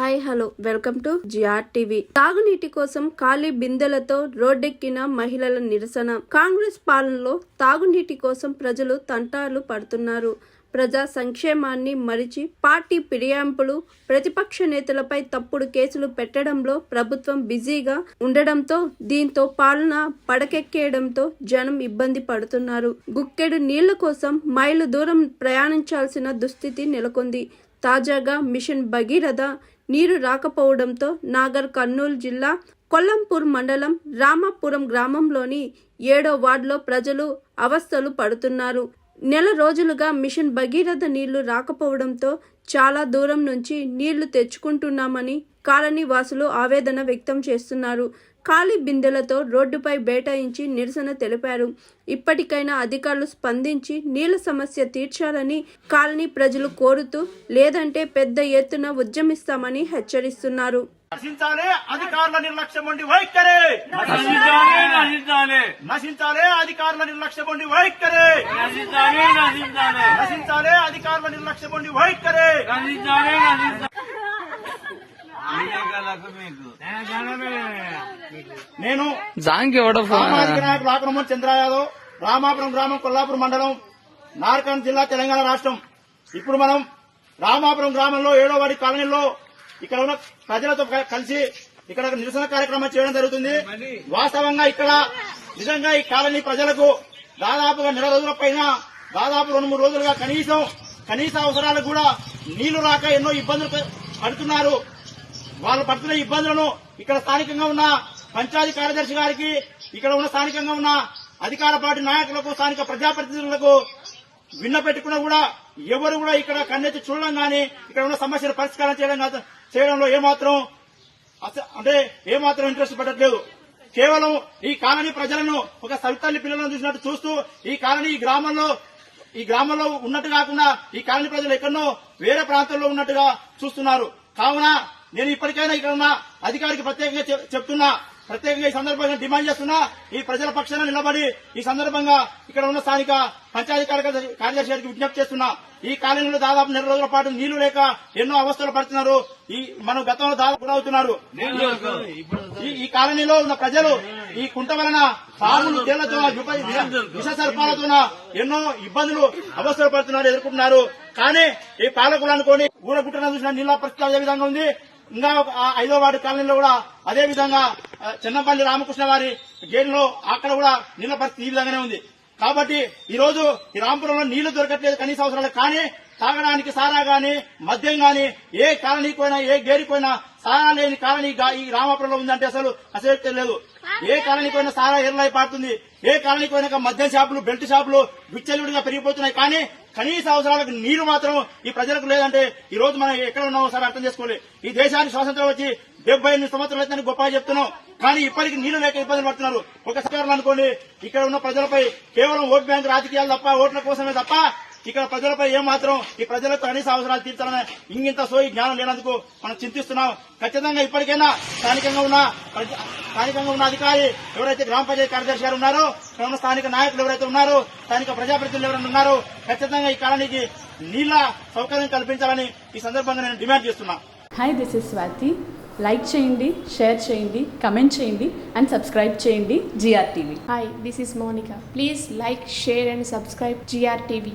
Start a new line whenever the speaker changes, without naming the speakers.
Hi hello welcome to GR TV. తాగునీటి కోసం ఖాళీ బిందెలతో రోడ్డెక్కిన మహిళల నిరసన. కాంగ్రెస్ పాలనలో తాగునీటి కోసం ప్రజలు తంటాలు పడుతున్నారు. ప్రజా సంక్షేమాన్ని మరిచి పార్టీ ఫిర్యాదులు, ప్రతిపక్ష నేతలపై తప్పుడు కేసులు పెట్టడంలో ప్రభుత్వం బిజీగా ఉండడంతో దీంతో పాలన పడకెక్కేయడంతో జనం ఇబ్బంది పడుతున్నారు. గుక్కెడు నీళ్ల కోసం మైలు దూరం ప్రయాణించాల్సిన దుస్థితి నెలకొంది. తాజాగా మిషన్ భగీరథ నీరు రాకపోవడంతో నాగర్ కర్నూలు జిల్లా కొల్లంపూర్ మండలం రామాపురం గ్రామంలోని 7వ వార్డులో ప్రజలు అవస్థలు పడుతున్నారు. నెల రోజులుగా మిషన్ భగీరథ నీళ్లు రాకపోవడంతో చాలా దూరం నుంచి నీళ్లు తెచ్చుకుంటున్నామని కాలనీ వాసులు ఆవేదన వ్యక్తం చేస్తున్నారు. ఖాళీ బిందెలతో రోడ్డుపై బైఠాయించి నిరసన తెలిపారు. ఇప్పటికైనా అధికారులు స్పందించి నీళ్ల సమస్య తీర్చాలని కాలనీ ప్రజలు కోరుతూ, లేదంటే పెద్ద ఎత్తున ఉద్యమిస్తామని హెచ్చరిస్తున్నారు.
అధికారుల నిర్లక్ష్యం ఉండి వైఖరి నశించాలే, అధికారుల నిర్లక్ష్యం ఉండి వైఖరి నశించాలే, అధికారుల నిర్లక్ష్యం ఉండి వైఖరి. నేను సామాజిక నాయకులు ఆక్రమణ చంద్ర యాదవ్, రామాపురం గ్రామం, కొల్లాపూర్ మండలం, నార్కన్ జిల్లా, తెలంగాణ రాష్ట్రం. ఇప్పుడు మనం రామాపురం గ్రామంలో 7వ వార్డు కాలనీలో ఇక్కడ ఉన్న ప్రజలతో కలిసి ఇక్కడ నిరసన కార్యక్రమం చేయడం జరుగుతుంది. వాస్తవంగా ఇక్కడ నిజంగా ఈ కాలనీ ప్రజలకు దాదాపుగా నెల రోజుల పైన, దాదాపు 2-3 రోజులుగా కనీస అవసరాలకు కూడా నీళ్లు రాక ఎన్నో ఇబ్బందులు పడుతున్నారు. వాళ్ళు పడుతున్న ఇబ్బందులను ఇక్కడ స్థానికంగా ఉన్న పంచాయతీ కార్యదర్శి గారికి, ఇక్కడ ఉన్న స్థానికంగా ఉన్న అధికార పార్టీ నాయకులకు, స్థానిక ప్రజాప్రతినిధులకు విన్నపెట్టుకున్నా కూడా ఎవరు కూడా ఇక్కడ కన్నెత్తి చూడడం గానీ, ఇక్కడ ఉన్న సమస్యలు పరిష్కారం చేయడంలో ఏమాత్రం ఇంట్రెస్ట్ పెట్టట్లేదు. కేవలం ఈ కాలనీ ప్రజలను ఒక సవితల్లి పిల్లలను చూసినట్టు చూస్తూ ఈ కాలనీ ఈ గ్రామంలో ఉన్నట్టు కాకుండా ఈ కాలనీ ప్రజలు ఎక్కడో వేరే ప్రాంతంలో ఉన్నట్టుగా చూస్తున్నారు. కావున నేను ఇప్పటికైనా ఇక్కడ ఉన్న అధికారికి ప్రత్యేకంగా ఈ సందర్భంగా డిమాండ్ చేస్తున్నా, ఈ ప్రజల పక్షాన నిలబడి ఈ సందర్భంగా ఇక్కడ ఉన్న స్థానిక పంచాయతీ కార్యదర్శి గారికి విజ్ఞప్తి చేస్తున్నా. ఈ కాలనీలో దాదాపు 4 రోజుల పాటు నీళ్లు లేక ఎన్నో అవస్థలు పడుతున్నారు. మనం గతంలో దాదాపు గురవుతున్నారు. ఈ కాలనీలో ఉన్న ప్రజలు ఈ కుంట వలన పాములు, తేళ్లతో, విష సర్పాలతో ఎన్నో ఇబ్బందులు, అవస్థలు పడుతున్నారు, ఎదుర్కొంటున్నారు. కానీ ఈ పాలకులు అనుకోని ఊరగుట్టన చూసిన నీళ్ల పరిస్థితి అదే విధంగా ఉంది. ఇంకా 5వ వార్డు కాలనీలో కూడా అదే విధంగా చెన్నపల్లి రామకృష్ణ వారి గేట్లో అక్కడ కూడా నీళ్ల పరిస్థితి ఈ విధంగానే ఉంది. కాబట్టి ఈ రోజు ఈ రాంపురంలో నీళ్లు దొరకట్లేదు కనీస అవసరాలు. కానీ తాగడానికి సారా గాని, మద్యం గాని, ఏ కాలనీకి పోయినా, ఏ గేరికి పోయినా సారా లేని కాలనీ ఈ రామాపురంలో ఉందంటే అసలు లేదు. ఏ కాలనీకి పోయినా సారా ఎర్లై పాడుతుంది. ఏ కాలనీకి పోయినా మద్యం షాపులు, బెల్ట్ షాపులు విచ్చలవిడిగా పెరిగిపోతున్నాయి. కానీ కనీస అవసరాలకు నీరు మాత్రం ఈ ప్రజలకు లేదంటే ఈ రోజు మనం ఎక్కడ ఉన్నామో సార్ అర్థం చేసుకోవాలి. ఈ దేశానికి స్వాతంత్రం వచ్చి 78 సంవత్సరాలు అయితే గొప్పగా చెప్తున్నాం. కానీ ఇప్పటికీ నీళ్లు లేక ఇబ్బందులు పడుతున్నారు. ఒక సర్కారులు అనుకోండి, ఇక్కడ ఉన్న ప్రజలపై కేవలం ఓట్ బ్యాంక్ రాజకీయాలు తప్ప, ఓట్ల కోసమే తప్ప ఇక్కడ ప్రజలపై ఏమాత్రం ఈ ప్రజలకు కనీస అవసరాలు తీర్చాలనే ఇంగింత సోయి జ్ఞానం లేనందుకు మనం చింతిస్తున్నాం. ఖచ్చితంగా ఇప్పటికైనా స్థానికంగా ఉన్న అధికారి ఎవరైతే గ్రామ పంచాయతీ కార్యదర్శి గారు ఉన్నారో, ఇక్కడ ఉన్న స్థానిక నాయకులు ఎవరైతే ఉన్నారో, స్థానిక ప్రజాప్రతినిధులు ఎవరైనా ఉన్నారో ఖచ్చితంగా ఈ కాలనీకి నీళ్ల సౌకర్యం కల్పించాలని ఈ సందర్భంగా నేను డిమాండ్ చేస్తున్నా.
Hi, this is Swathi. Like చేయండి, షేర్ చేయండి, కమెంట్ చేయండి అండ్ సబ్స్క్రైబ్ చేయండి GR TV.
Hi, this is Monica. Please like, share and subscribe GR TV.